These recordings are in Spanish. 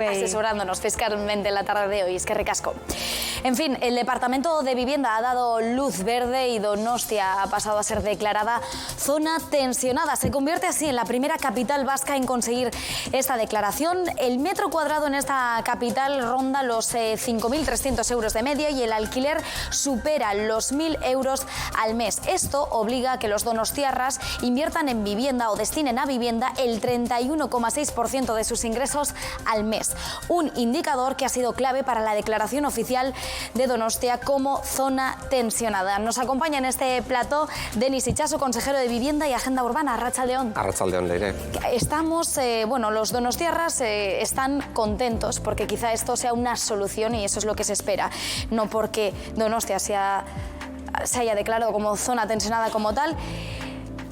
Asesorándonos fiscalmente en la tarde de hoy, es que ricasco. En fin, el Departamento de Vivienda ha dado luz verde y Donostia ha pasado a ser declarada zona tensionada. Se convierte así en la primera capital vasca en conseguir esta declaración. El metro cuadrado en esta capital ronda los 5.300 euros de media y el alquiler supera los 1.000 euros al mes. Esto obliga a que los donostiarras inviertan en vivienda o destinen a vivienda el 31,6% de sus ingresos al mes. Un indicador que ha sido clave para la declaración oficial de Donostia como zona tensionada. Nos acompaña en este plató Denis Itxaso, consejero de Vivienda y Agenda Urbana. Arratsaldeon. Arratsaldeon, Leire. Estamos, los donostiarras están contentos porque quizá esto sea una solución y eso es lo que se espera. No porque Donostia se haya declarado como zona tensionada como tal.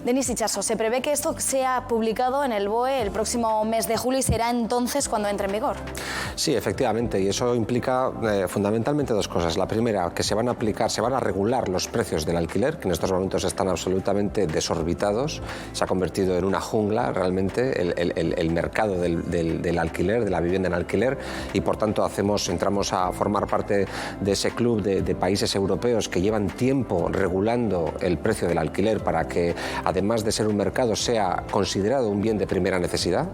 Denis Itxaso, se prevé que esto sea publicado en el BOE el próximo mes de julio y será entonces cuando entre en vigor. Sí, efectivamente, y eso implica fundamentalmente dos cosas. La primera, que se van a regular los precios del alquiler, que en estos momentos están absolutamente desorbitados. Se ha convertido en una jungla realmente el mercado del alquiler, de la vivienda en alquiler, y por tanto entramos a formar parte de ese club de países europeos que llevan tiempo regulando el precio del alquiler para que, además de ser un mercado, sea considerado un bien de primera necesidad.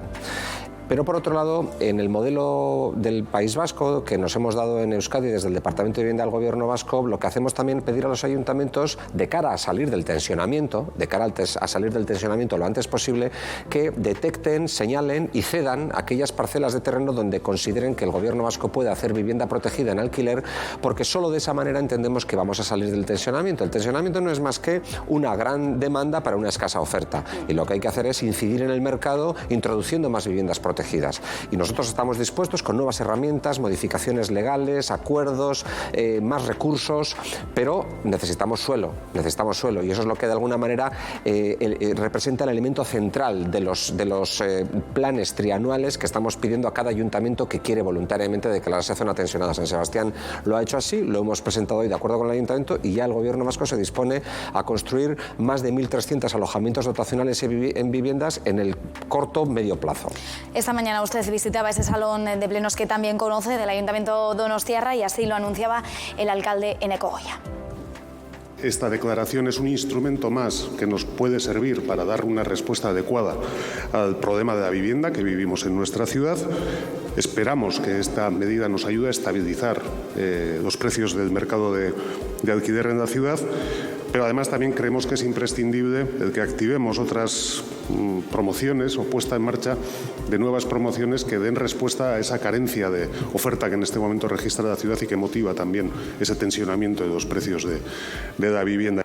Pero por otro lado, en el modelo del País Vasco que nos hemos dado en Euskadi desde el Departamento de Vivienda al Gobierno Vasco, lo que hacemos también es pedir a los ayuntamientos, de cara a salir del tensionamiento, lo antes posible, que detecten, señalen y cedan aquellas parcelas de terreno donde consideren que el Gobierno Vasco puede hacer vivienda protegida en alquiler, porque solo de esa manera entendemos que vamos a salir del tensionamiento. El tensionamiento no es más que una gran demanda para una escasa oferta, y lo que hay que hacer es incidir en el mercado introduciendo más viviendas protegidas. Y nosotros estamos dispuestos con nuevas herramientas, modificaciones legales, acuerdos, más recursos, pero necesitamos suelo, y eso es lo que de alguna manera representa el elemento central de los planes trianuales que estamos pidiendo a cada ayuntamiento que quiere voluntariamente declararse zona tensionada. San Sebastián lo ha hecho así, lo hemos presentado hoy de acuerdo con el ayuntamiento, y ya el Gobierno vasco se dispone a construir más de 1.300 alojamientos dotacionales en viviendas en el corto medio plazo. Esta mañana usted visitaba ese salón de plenos que también conoce del Ayuntamiento donostiarra y así lo anunciaba el alcalde Eneko Goya. Esta declaración es un instrumento más que nos puede servir para dar una respuesta adecuada al problema de la vivienda que vivimos en nuestra ciudad. Esperamos que esta medida nos ayude a estabilizar los precios del mercado de alquiler en la ciudad, pero además también creemos que es imprescindible el que activemos otras promociones o puesta en marcha de nuevas promociones que den respuesta a esa carencia de oferta que en este momento registra la ciudad y que motiva también ese tensionamiento de los precios de la vivienda.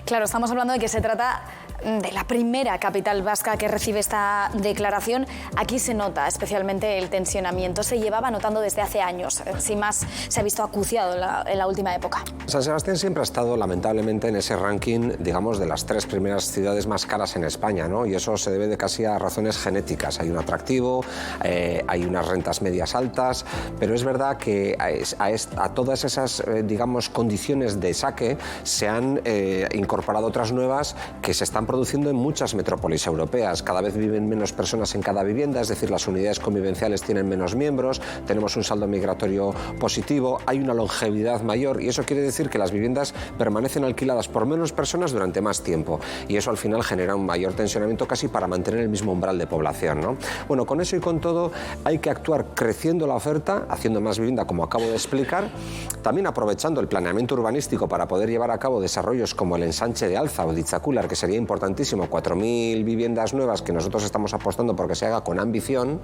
Claro, estamos hablando de que se trata de la primera capital vasca que recibe esta declaración. Aquí se nota especialmente el tensionamiento. Se llevaba notando desde hace años, sin más se ha visto acuciado en la última época. San Sebastián siempre ha estado lamentablemente en ese ranking, digamos, de las 3 primeras ciudades más caras en España, ¿no? Y eso se debe de casi a razones genéticas. Hay un atractivo, hay unas rentas medias altas, pero es verdad que a todas esas, digamos, condiciones de saque se han incorporado otras nuevas que se están produciendo en muchas metrópolis europeas. Cada vez viven menos personas en cada vivienda, es decir, las unidades convivenciales tienen menos miembros, tenemos un saldo migratorio positivo, hay una longevidad mayor, y eso quiere decir que las viviendas permanecen alquiladas por menos personas durante más tiempo, y eso al final genera un mayor tensionamiento casi para mantener el mismo umbral de población, ¿no? Bueno, con eso y con todo hay que actuar creciendo la oferta, haciendo más vivienda, como acabo de explicar, también aprovechando el planeamiento urbanístico para poder llevar a cabo desarrollos como el ensanche de Alza o de Itzacular, que sería importantísimo, 4.000 viviendas nuevas que nosotros estamos apostando porque se haga con ambición,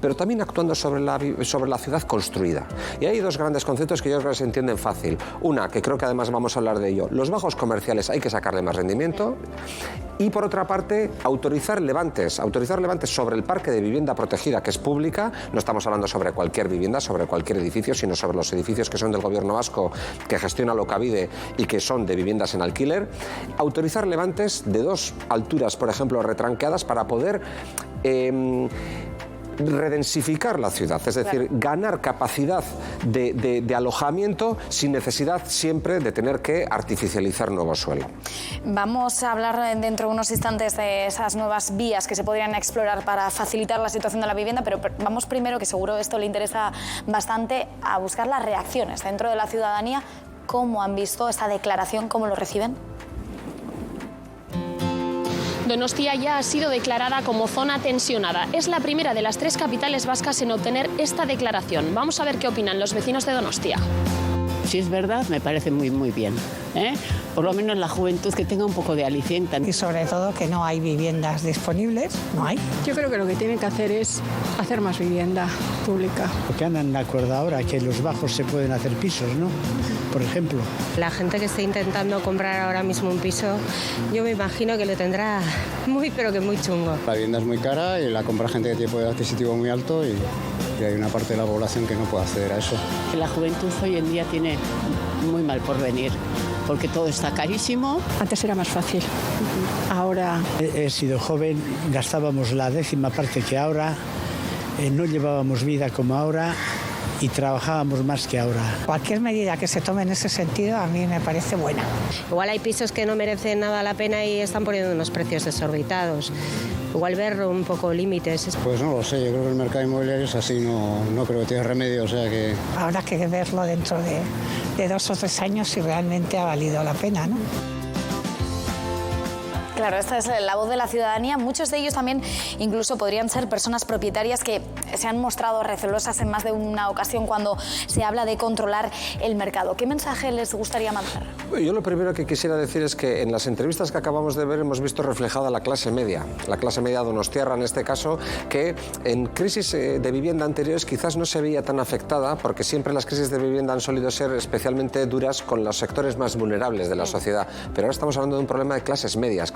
pero también actuando sobre la ciudad construida. Y hay dos grandes conceptos que yo creo que se entienden fácil. Una, que creo que además vamos a hablar de ello, los bajos comerciales hay que sacarle más rendimiento, y por otra parte, autorizar levantes sobre el parque de vivienda protegida que es pública. No estamos hablando sobre cualquier vivienda, sobre cualquier edificio, sino sobre los edificios que son del Gobierno vasco, que gestiona Alokabide y que son de viviendas en alquiler. Autorizar levantes de 2 alturas, por ejemplo, retranqueadas, para poder redensificar la ciudad, es decir, ganar capacidad de alojamiento sin necesidad siempre de tener que artificializar nuevo suelo. Vamos a hablar dentro de unos instantes de esas nuevas vías que se podrían explorar para facilitar la situación de la vivienda, pero vamos primero, que seguro esto le interesa bastante, a buscar las reacciones dentro de la ciudadanía. ¿Cómo han visto esta declaración? ¿Cómo lo reciben? Donostia ya ha sido declarada como zona tensionada. Es la primera de las 3 capitales vascas en obtener esta declaración. Vamos a ver qué opinan los vecinos de Donostia. Si es verdad, me parece muy bien, ¿eh? Por lo menos la juventud que tenga un poco de aliciente. Y sobre todo que no hay viviendas disponibles, no hay. Yo creo que lo que tienen que hacer es hacer más vivienda pública. Porque andan de acuerdo ahora que los bajos se pueden hacer pisos, ¿no? Por ejemplo. La gente que esté intentando comprar ahora mismo un piso, yo me imagino que lo tendrá pero que muy chungo. La vivienda es muy cara y la compra gente que tiene poder adquisitivo muy alto y hay una parte de la población que no puede acceder a eso. La juventud hoy en día tiene muy mal porvenir, porque todo está carísimo. Antes era más fácil. Ahora... He sido joven, gastábamos la 10ª parte que ahora, no llevábamos vida como ahora y trabajábamos más que ahora. Cualquier medida que se tome en ese sentido a mí me parece buena. Igual hay pisos que no merecen nada la pena y están poniendo unos precios desorbitados. Igual ver un poco límites. Pues no lo sé, yo creo que el mercado inmobiliario es así, no creo que tenga remedio, o sea que... Habrá que verlo dentro de 2 o 3 años si realmente ha valido la pena, ¿no? Claro, esta es la voz de la ciudadanía. Muchos de ellos también incluso podrían ser personas propietarias que se han mostrado recelosas en más de una ocasión cuando se habla de controlar el mercado. ¿Qué mensaje les gustaría mandar? Yo lo primero que quisiera decir es que en las entrevistas que acabamos de ver hemos visto reflejada la clase media donostiarra en este caso, que en crisis de vivienda anteriores quizás no se veía tan afectada, porque siempre las crisis de vivienda han solido ser especialmente duras con los sectores más vulnerables de la sociedad. Pero ahora estamos hablando de un problema de clases medias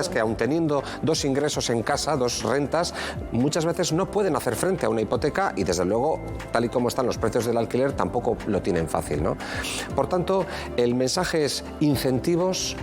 que aun teniendo 2 ingresos en casa, 2 rentas, muchas veces no pueden hacer frente a una hipoteca y desde luego, tal y como están los precios del alquiler, tampoco lo tienen fácil, ¿no? Por tanto, el mensaje es incentivos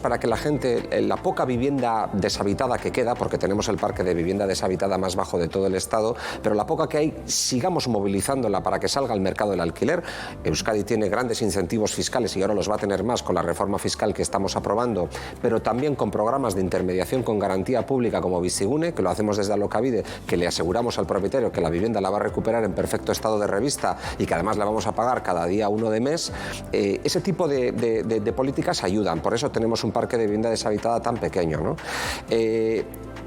para que la gente, la poca vivienda deshabitada que queda, porque tenemos el parque de vivienda deshabitada más bajo de todo el Estado, pero la poca que hay, sigamos movilizándola para que salga al mercado del alquiler. Euskadi tiene grandes incentivos fiscales y ahora los va a tener más con la reforma fiscal que estamos aprobando, pero también con programas de intermediación con garantía pública como Bizigune, que lo hacemos desde Alokabide, que le aseguramos al propietario que la vivienda la va a recuperar en perfecto estado de revista y que además la vamos a pagar cada día 1 de mes. Ese tipo de políticas ayudan, por eso tenemos un parque de vivienda deshabitada tan pequeño, ¿no?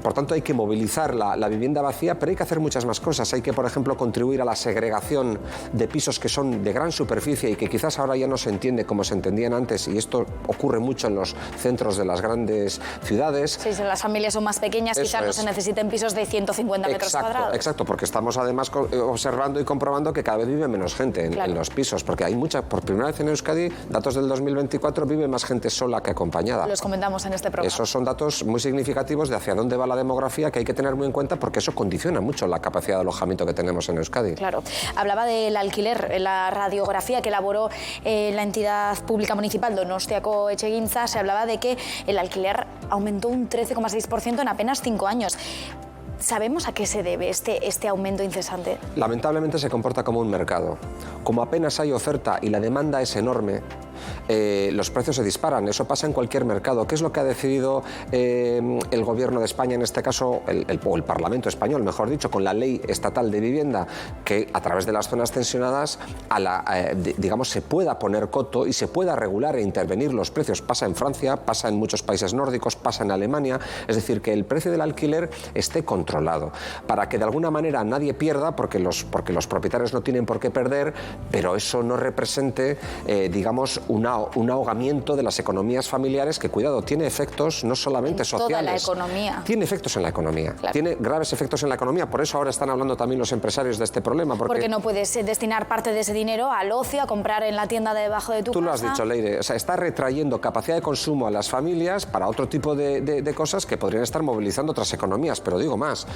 Por tanto, hay que movilizar la vivienda vacía, pero hay que hacer muchas más cosas. Hay que, por ejemplo, contribuir a la segregación de pisos que son de gran superficie y que quizás ahora ya no se entiende como se entendían antes, y esto ocurre mucho en los centros de las grandes ciudades. Sí, si las familias son más pequeñas, quizás no se necesiten pisos de 150 metros cuadrados. Exacto, porque estamos además observando y comprobando que cada vez vive menos gente en los pisos, porque hay por primera vez en Euskadi, datos del 2024, vive más gente sola que acompañada. Los comentamos en este programa. Esos son datos muy significativos de hacia dónde va la demografía, que hay que tener muy en cuenta porque eso condiciona mucho la capacidad de alojamiento que tenemos en Euskadi. Claro. Hablaba del alquiler, en la radiografía que elaboró la entidad pública municipal Donostiako Etxegintza, se hablaba de que el alquiler aumentó un 13,6% en apenas 5 años. ¿Sabemos a qué se debe este aumento incesante? Lamentablemente se comporta como un mercado. Como apenas hay oferta y la demanda es enorme, los precios se disparan. Eso pasa en cualquier mercado. ¿Qué es lo que ha decidido el Gobierno de España, en este caso, o el Parlamento español, mejor dicho, con la Ley Estatal de Vivienda? Que a través de las zonas tensionadas, digamos, se pueda poner coto y se pueda regular e intervenir los precios. Pasa en Francia, pasa en muchos países nórdicos, pasa en Alemania. Es decir, que el precio del alquiler esté controlado, para que de alguna manera nadie pierda, porque los propietarios no tienen por qué perder, pero eso no represente, digamos, un ahogamiento de las economías familiares que, cuidado, tiene efectos no solamente sociales. Toda la economía. Tiene efectos en la economía. Claro. Tiene graves efectos en la economía. Por eso ahora están hablando también los empresarios de este problema. Porque no puedes destinar parte de ese dinero al ocio, a comprar en la tienda de debajo de tu casa. Tú lo has dicho, Leire. O sea, está retrayendo capacidad de consumo a las familias para otro tipo de cosas que podrían estar movilizando otras economías. Pero digo más,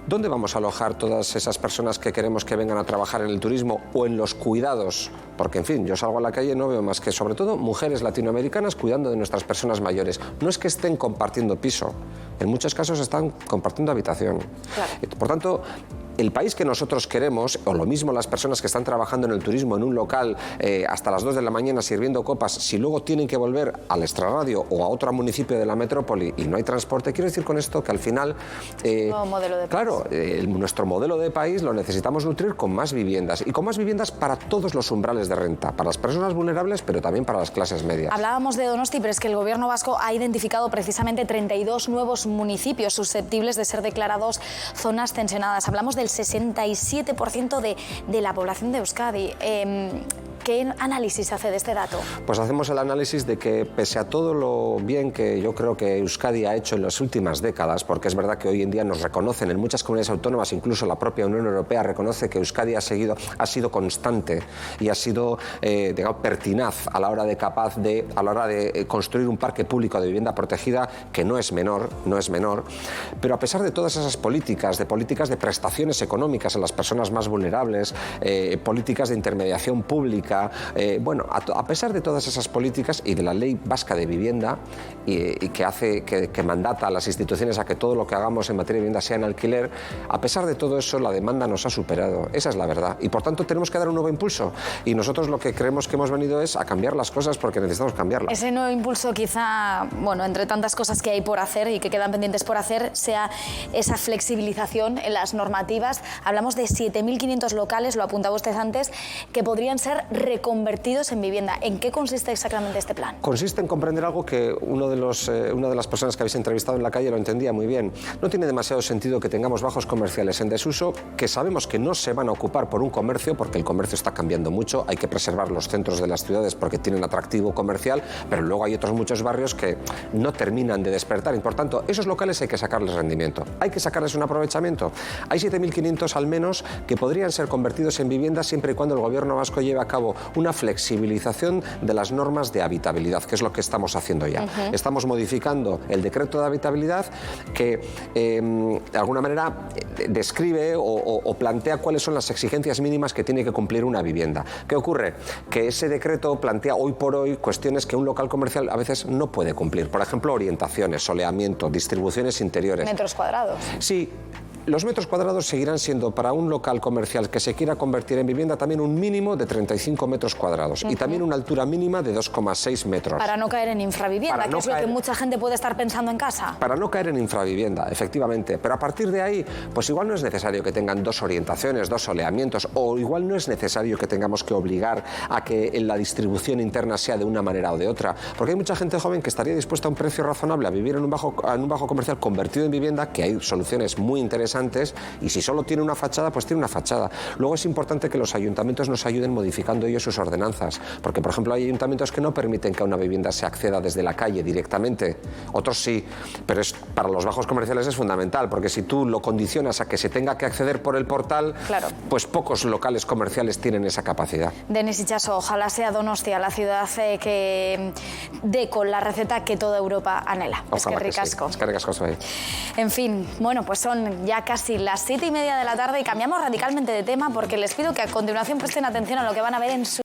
¿dónde vamos a alojar todas esas personas que queremos que vengan a trabajar en el turismo o en los cuidados? Porque, en fin, yo salgo a la calle y no veo más que veces, sobre todo mujeres latinoamericanas cuidando de nuestras personas mayores. No es que estén compartiendo piso, en muchos casos están compartiendo habitación. Claro. Por tanto, el país que nosotros queremos, o lo mismo las personas que están trabajando en el turismo en un local hasta las 2 de la mañana sirviendo copas, si luego tienen que volver al extrarradio o a otro municipio de la metrópoli y no hay transporte, quiero decir con esto que al final, claro, nuestro modelo de país lo necesitamos nutrir con más viviendas y con más viviendas para todos los umbrales de renta, para las personas vulnerables, pero también para las clases medias. Hablábamos de Donosti, pero es que el gobierno vasco ha identificado precisamente 32 nuevos municipios susceptibles de ser declarados zonas tensionadas. Hablamos del 67% de la población de Euskadi. ¿Qué análisis hace de este dato? Pues hacemos el análisis de que, pese a todo lo bien que yo creo que Euskadi ha hecho en las últimas décadas, porque es verdad que hoy en día nos reconocen en muchas comunidades autónomas, incluso la propia Unión Europea reconoce que Euskadi ha sido constante y ha sido digamos, pertinaz a la hora de construir un parque público de vivienda protegida que no es menor, pero a pesar de todas esas políticas de prestaciones económicas a las personas más vulnerables, políticas de intermediación pública, bueno, a pesar de todas esas políticas y de la ley vasca de vivienda y que mandata a las instituciones a que todo lo que hagamos en materia de vivienda sea en alquiler, a pesar de todo eso la demanda nos ha superado, esa es la verdad, y por tanto tenemos que dar un nuevo impulso y nosotros lo que creemos que hemos venido es a cambiar las cosas porque necesitamos cambiarlas. Ese nuevo impulso quizá, bueno, entre tantas cosas que hay por hacer y que quedan pendientes por hacer, sea esa flexibilización en las normativas. Hablamos de 7.500 locales, lo apuntaba usted antes, que podrían ser reconvertidos en vivienda. ¿En qué consiste exactamente este plan? Consiste en comprender algo que una de las personas que habéis entrevistado en la calle lo entendía muy bien. No tiene demasiado sentido que tengamos bajos comerciales en desuso, que sabemos que no se van a ocupar por un comercio, porque el comercio está cambiando mucho, hay que preservar los centros de las ciudades porque tienen atractivo comercial, pero luego hay otros muchos barrios que no terminan de despertar y por tanto esos locales hay que sacarles rendimiento, hay que sacarles un aprovechamiento. Hay 7.500 al menos que podrían ser convertidos en viviendas siempre y cuando el gobierno vasco lleve a cabo una flexibilización de las normas de habitabilidad, que es lo que estamos haciendo ya. Estamos modificando el decreto de habitabilidad que de alguna manera describe o plantea cuáles son las exigencias mínimas que tiene que cumplir una vivienda. ¿Qué ocurre? Que ese decreto plantea hoy por hoy cuestiones que un local comercial a veces no puede cumplir. Por ejemplo, orientaciones, soleamiento, distribuciones interiores. ¿Metros cuadrados? Sí. Los metros cuadrados seguirán siendo para un local comercial que se quiera convertir en vivienda también un mínimo de 35 metros cuadrados y también una altura mínima de 2,6 metros. Para no caer en infravivienda, que es lo que mucha gente puede estar pensando en casa. Para no caer en infravivienda, efectivamente. Pero a partir de ahí, pues igual no es necesario que tengan 2 orientaciones, 2 soleamientos, o igual no es necesario que tengamos que obligar a que la distribución interna sea de una manera o de otra. Porque hay mucha gente joven que estaría dispuesta a un precio razonable a vivir en un bajo comercial convertido en vivienda, que hay soluciones muy interesantes. Y si solo tiene una fachada, pues tiene una fachada. Luego es importante que los ayuntamientos nos ayuden modificando ellos sus ordenanzas, porque por ejemplo hay ayuntamientos que no permiten que a una vivienda se acceda desde la calle directamente, otros sí, pero para los bajos comerciales es fundamental, porque si tú lo condicionas a que se tenga que acceder por el portal, claro, pues pocos locales comerciales tienen esa capacidad. Denis Itxaso, ojalá sea Donostia la ciudad que dé con la receta que toda Europa anhela. Eskerrik asko. Eskerrik asko zuei. En fin, bueno, pues son ya casi las 7:30 de la tarde y cambiamos radicalmente de tema porque les pido que a continuación presten atención a lo que van a ver en su